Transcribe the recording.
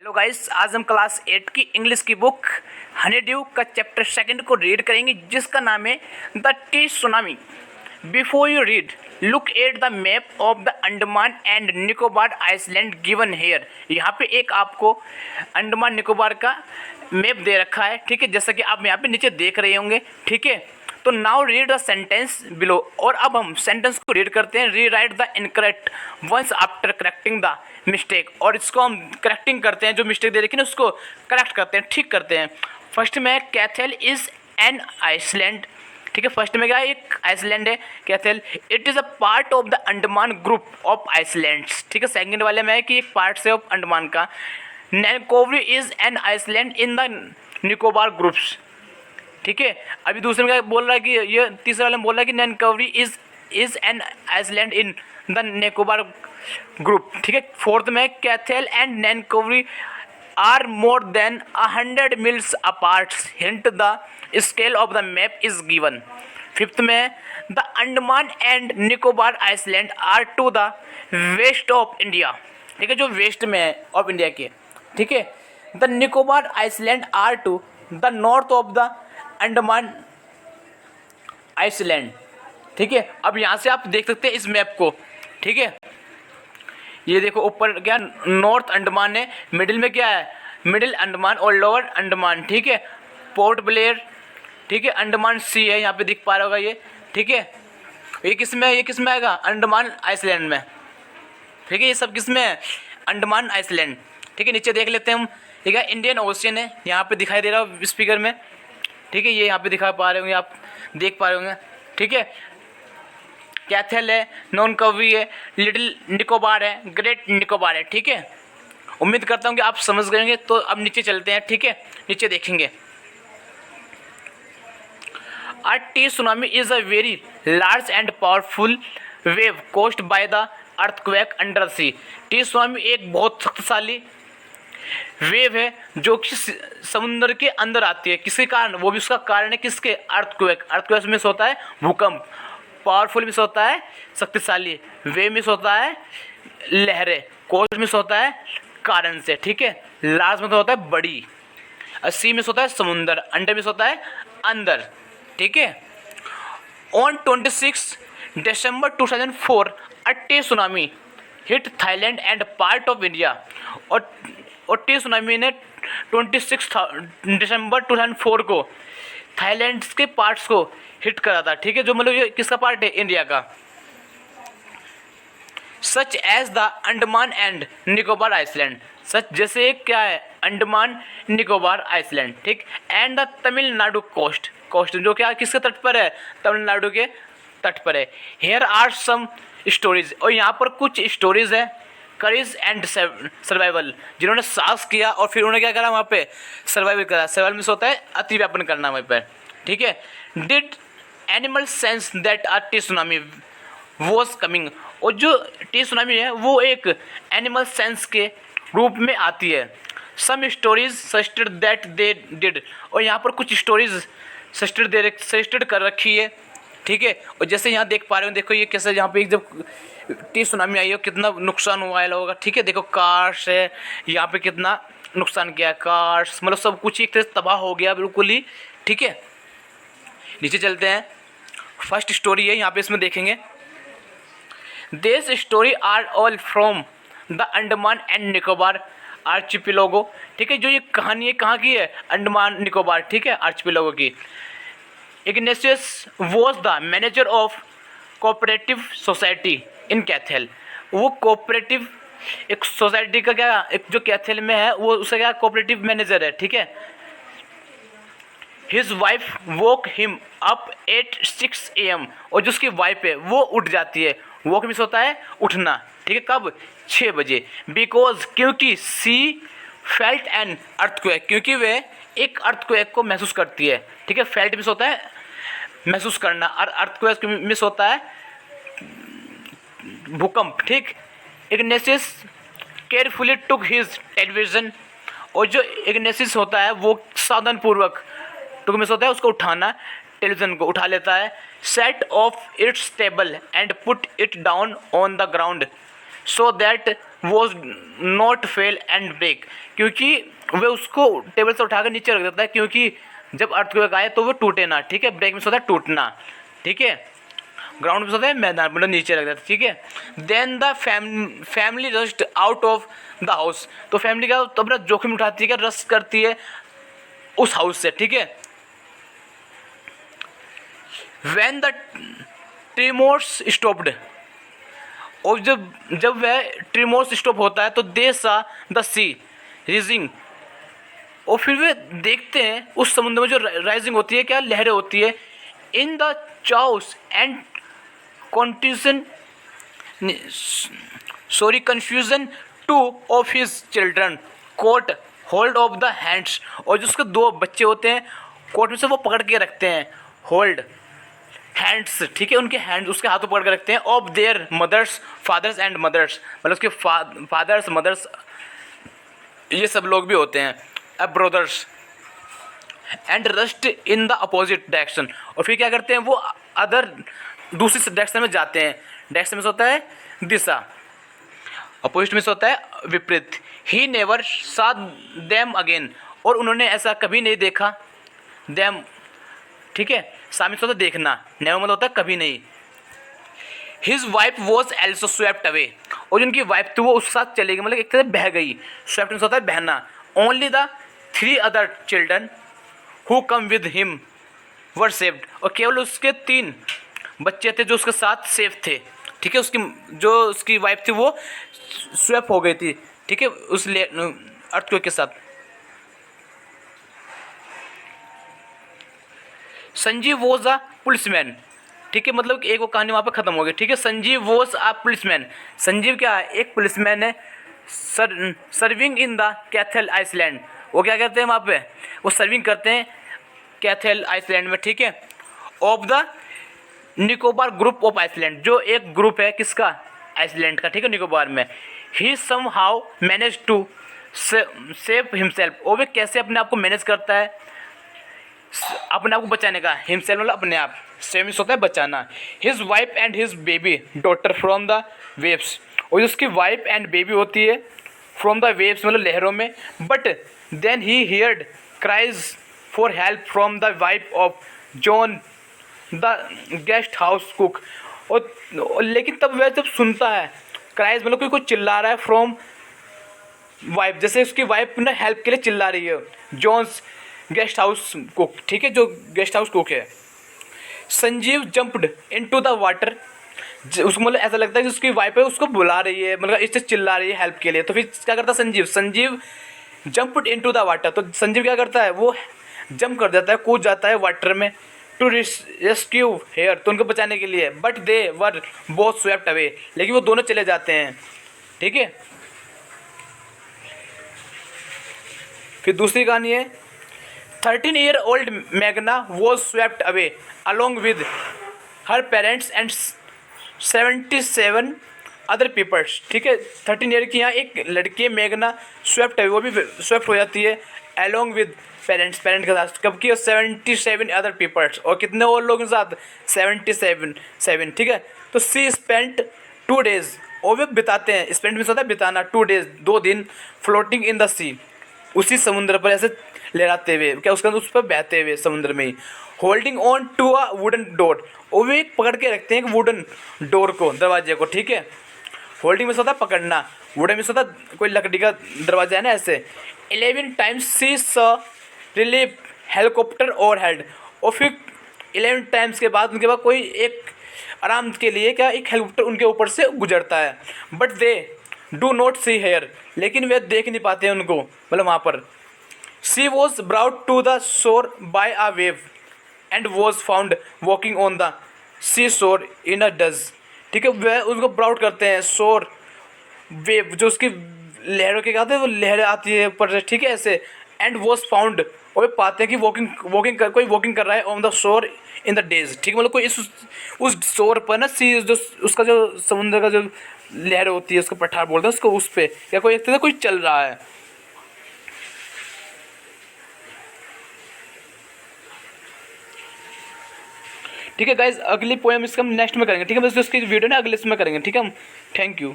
Hello guys, आज हम class 8 की इंग्लिश की बुक हनी ड्यू का चैप्टर 2 को रीड करेंगे, जिसका नाम है the tsunami. Before you read, look at the map of the Andaman and Nicobar island given here. यहाँ पे एक आपको अंडमान निकोबार का मैप दे रखा है, ठीक है, जैसा कि आप यहाँ पे नीचे देख रहे होंगे, ठीक है। तो now read the sentence below. और अब हम सेंटेंस को रीड करते हैं। Rewrite the incorrect ones after correcting the mistake. और इसको हम करेक्टिंग करते हैं, जो मिस्टेक दे रखी है उसको करेक्ट करते हैं, ठीक करते हैं। फर्स्ट में कैथल इज एन आइसलैंड, ठीक है। फर्स्ट में क्या है, एक आइसलैंड है Kaithal. It is a part of the Andaman group of islands, ठीक है। सेकंड वाले में है कि एक पार्ट से ऑफ अंडमान का। Nancowry is an island in the Nicobar groups, ठीक है। अभी दूसरे में क्या बोल रहा है कि ये तीसरे वाले में बोल रहा है कि Nancowry is an island in the Nicobar group, ठीक है। फोर्थ में Katchal and Nancowry are more than 100 miles apart, hint the scale of the map is given. Fifth में the Andaman and Nicobar island are to the west of India, ठीक है, जो waste में है of India के, ठीक है। The Nicobar island are to the north of the Andaman island, ठीक है। अब यहाँ से आप देख सकते हैं इस मैप को, ठीक है। ये देखो ऊपर क्या नॉर्थ अंडमान है, मिडिल में क्या है, मिडिल अंडमान और लोअर अंडमान, ठीक है। पोर्ट ब्लेयर, ठीक है, अंडमान सी है, यहाँ पे दिख पा रहा होगा ये, ठीक है। ये किस में आएगा, अंडमान आइसलैंड में, ठीक है। ये सब किस में है, अंडमान आइसलैंड, ठीक है। नीचे देख लेते हैं हम, ये क्या इंडियन ओशियन है, यहाँ पे दिखाई दे रहा है स्पीकर में, ठीक है। ये यहाँ पे दिखा पा रहे होंगे, आप देख पा रहे होंगे, ठीक है। कैथल है, नैनकोवरी है, लिटिल निकोबार है, ग्रेट निकोबार है, ठीक है। उम्मीद करता हूँ कि आप समझ गए। तो अब नीचे चलते हैं, ठीक है, नीचे देखेंगे। A tsunami is a very large and powerful wave caused by the earthquake under sea. Tsunami एक बहुत शक्तिशाली वेव है जो कि समुद्र के अंदर आती है। किसके कारण, वो भी उसका कारण है किसके, अर्थक्वेक। अर्थक्वेक में से होता है भूकंप, पावरफुल में से होता है शक्तिशाली, वेव में से होता है लहरें, कोस्ट में से होता है कारण से, ठीक है। लार्ज में से होता है बड़ी, सी में से होता है समुद्र, अंडर में से होता है अंदर, ठीक है। On 26 December 2004 a T tsunami hit Thailand and part of India. और टी सुनामी ने 26 दिसंबर 2004 को थाईलैंड के पार्ट्स को हिट करा था, ठीक है, जो मतलब ये किसका पार्ट है, इंडिया का। Such as the Andaman and Nicobar island, such जैसे क्या है, अंडमान निकोबार आइसलैंड, ठीक। एंड द तमिलनाडु कोस्ट, जो क्या किसके तट पर है, तमिलनाडु के तट पर है। हेयर आर सम स्टोरीज, और यहाँ पर कुछ स्टोरीज है, करेज एंड सर्वाइवल, जिन्होंने साहस किया और फिर उन्होंने क्या करा वहाँ पे, सर्वाइवल करा। सर्वाइवल में से होता है अति व्यापन करना वहाँ पर, ठीक है। Did animal sense that a T tsunami was coming, और जो टी सुनामी है वो एक एनिमल सेंस के रूप में आती है। Some stories suggested that they did, और यहाँ पर कुछ स्टोरीज सजेस्टेड कर रखी है, ठीक है। और जैसे यहाँ देख पा रहे हो, देखो ये कैसे यहाँ पे जब टी सुनामी आई हो कितना नुकसान हुआ है लोगों का, ठीक है। देखो कार्स है, यहाँ पे कितना नुकसान किया है, कार्स मतलब सब कुछ एक तरह से तबाह हो गया बिल्कुल ही, ठीक है। नीचे चलते हैं, फर्स्ट स्टोरी है यहाँ पे, इसमें देखेंगे। This story are all from the Andaman and Nicobar archipelago, ठीक है। जो ये कहानी है कहाँ की है, अंडमान निकोबार, ठीक है, आर्चिपेलागो की। Ignatius was the manager of cooperative society in Kaithal, वो कोऑपरेटिव एक सोसाइटी का क्या, एक जो कैथल में है वो उसका क्या कोऑपरेटिव मैनेजर है, ठीक है। His wife woke him up at 6 AM, और जो उसकी वाइफ है वो उठ जाती है, वोक मिस होता है उठना, ठीक है, कब, 6 बजे। बिकॉज क्योंकि सी फेल्ट एन अर्थक्वेक, क्योंकि वे एक अर्थक्वेक को महसूस करती है, ठीक है। फेल्ट मिस होता है महसूस करना, और अर्थक्वेक मिस होता है भूकंप, ठीक। Ignatius carefully took his television, और जो इग्नेशियस होता है वो सावधानपूर्वक, टुक मिस होता है उसको उठाना, टेलीविजन को उठा लेता है। Set off its table and put it down on the ground so that was not fail and break, क्योंकि वे उसको टेबल से उठाकर नीचे रख देता है, क्योंकि जब अर्थक्वेक आए तो वो टूटे ना, ठीक है। ब्रेक में होता है टूटना, ठीक है। ग्राउंड में होता है मैदान, मतलब नीचे रख देता है, ठीक है। Then the family rushed out of the house, तो फैमिली का तो अपना जोखिम उठाती है, क्या रश करती है उस हाउस से, ठीक है। व्हेन द ट्रिमोर्स स्टॉप्ड, और जब वह ट्रिमोर्स स्टॉप होता है तो दे सा द सी रिजिंग, और फिर वे देखते हैं उस समुद्र में जो राइजिंग होती है, क्या लहरें होती है। In the chaos and confusion confusion two of his children caught hold of the hands, और जो उसके दो बच्चे होते हैं कोट में से वो पकड़ के रखते हैं, होल्ड हैंड्स, ठीक है, उनके हैंड उसके हाथों पकड़ के रखते हैं, of their mothers fathers and mothers, मतलब उसके फादर्स मदर्स ये सब लोग भी होते हैं, अब brothers, and rust in the opposite direction, और फिर क्या करते हैं वो अदर दूसरी डायरेक्शन में जाते हैं। डायरेक्शन में से होता है दिशा, अपोजिट में से होता है विपरीत। ही नेवर सा देम अगेन, और उन्होंने ऐसा कभी नहीं देखा, देम, ठीक है, सामने से होता है देखना, नेवर मतलब होता है कभी नहीं। His wife was also swept away, और जिनकी वाइफ थी वो उसके साथ चली गई, मतलब एक तरह बह गई। स्वेप्ट में होता है बहना। Only the 3 other children who come with him were saved, और केवल उसके 3 बच्चे थे जो उसके साथ सेफ थे, ठीक है। उसकी वाइफ थी वो स्वेप हो गई थी, ठीक है, उस अर्थक्वेक के साथ। संजीव वॉज अ पुलिसमैन, ठीक है, मतलब एक वो कहानी वहाँ पे ख़त्म हो गई, ठीक है। Sanjeev was a policeman, Sanjeev क्या है, एक पुलिसमैन है, serving in the Katchal island, वो क्या करते हैं वहाँ पे, वो सर्विंग करते हैं कैथल आइसलैंड में, ठीक है। Of the Nicobar group of island, जो एक ग्रुप है किसका, आइसलैंड का, ठीक है, निकोबार में। He somehow manage to save himself, और वे कैसे अपने आप को मैनेज करता है, अपने आप को बचाने का, हिमसेल्फ मतलब अपने आप, सेव होता है बचाना। His wife and his baby daughter from the waves, और उसकी वाइफ एंड बेबी होती है फ्रॉम द वेव्स मतलब लहरों में। But then he heard cries for help from the wife of John the guest house cook, और लेकिन तब वह जब सुनता है क्राइज मतलब कोई चिल्ला रहा है फ्रॉम वाइफ, जैसे उसकी वाइफ ना हेल्प के लिए चिल्ला रही है, जॉन्स गेस्ट हाउस कुक, ठीक है, जो गेस्ट हाउस कुक है। Sanjeev jumped into the water, उसको मतलब ऐसा लगता है कि उसकी वाइफ है उसको बुला रही है, मतलब इससे चिल्ला रही है हेल्प के लिए। तो फिर क्या करता है Sanjeev jumped into the water, तो संजीव क्या करता है वो जंप कर जाता है, कूद जाता है वाटर में, टू रेस्क्यू हेयर, तो उनको बचाने के लिए। But they were both swept away, लेकिन वो दोनों चले जाते हैं, ठीक है। फिर दूसरी कहानी है 13-year old मैग्ना was swept away along with her parents and 77 other peoples, ठीक है। 13 ईयर की यहाँ एक लड़की है मैग्ना, स्वेप्ट अवे, वो भी स्वेप्ट हो जाती है अलॉन्ग विद पेरेंट के साथ, कब की 77 अदर पीपल्स, और कितने और लोगों के साथ 77, ठीक है। तो सी स्पेंट 2 days, और वे बिताते हैं, स्पेंट में होता है बिताना, 2 days 2 दिन, फ्लोटिंग इन द सी, उसी समुद्र पर ऐसे लहराते हुए, क्या उसके अंदर उस पर बहते हुए समुद्र में ही। Holding on to a wooden door, और वे पकड़ के रखते हैं एक वुडन डोर को, दरवाजे को, ठीक है। होल्डिंग में से होता है पकड़ना, वुडन में से होता है कोई लकड़ी का दरवाजा है ना ऐसे। 11 times सी स रिलीफ हेलीकॉप्टर ओवर हेड, और फिर 11 times के बाद उनके पास कोई एक आराम के लिए क्या एक हेलीकॉप्टर उनके ऊपर से गुजरता है। But they do not see here, लेकिन वे देख नहीं पाते हैं उनको, मतलब वहाँ पर। She was brought to the shore by a wave and was found walking on the sea shore in a does, ठीक है। वह उनको ब्राउट करते हैं, शोर वेव जो उसकी लहरों के कहते हैं, वो लहरें आती है ऊपर, ठीक है, ऐसे। एंड वॉज फाउंड, और वे पाते हैं कि कोई वॉकिंग कर रहा है on the shore in the days, ठीक है, मतलब कोई उस शोर पर ना, सी जो उसका जो समुद्र का जो लहर होती है उसको पठार बोलते हैं उसको, उस पर या कोई एक तरह कोई चल रहा है। ठीक है गाइज, अगली पोएम इसका हम नेक्स्ट में करेंगे, ठीक है, बस इसकी वीडियो ना अगले इसमें करेंगे, ठीक है। Thank you.